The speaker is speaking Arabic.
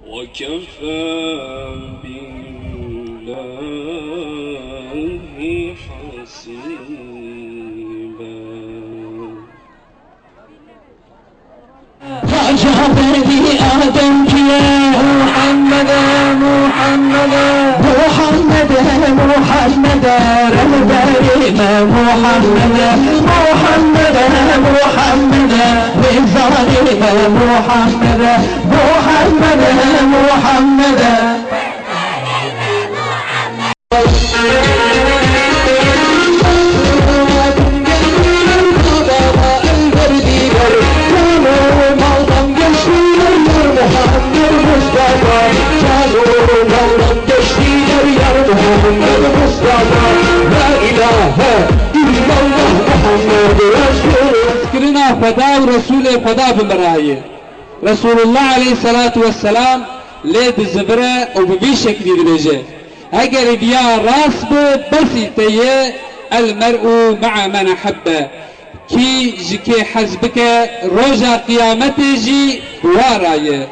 وكفى بالله حسيبا. فجابر ذي آدم يا محمد محمد محمد محمد رمضان محمد محمد محمد بالظالم محمد محمد محمد ذكرنا فدا ورسول فدا بمرايه رسول الله عليه الصلاة والسلام لید زبره و ببی شکلی دبیجه اگر بیا راس بسی تیه المرء مع من حبه کی جکی حزبک روژا قیامت جی دوارایه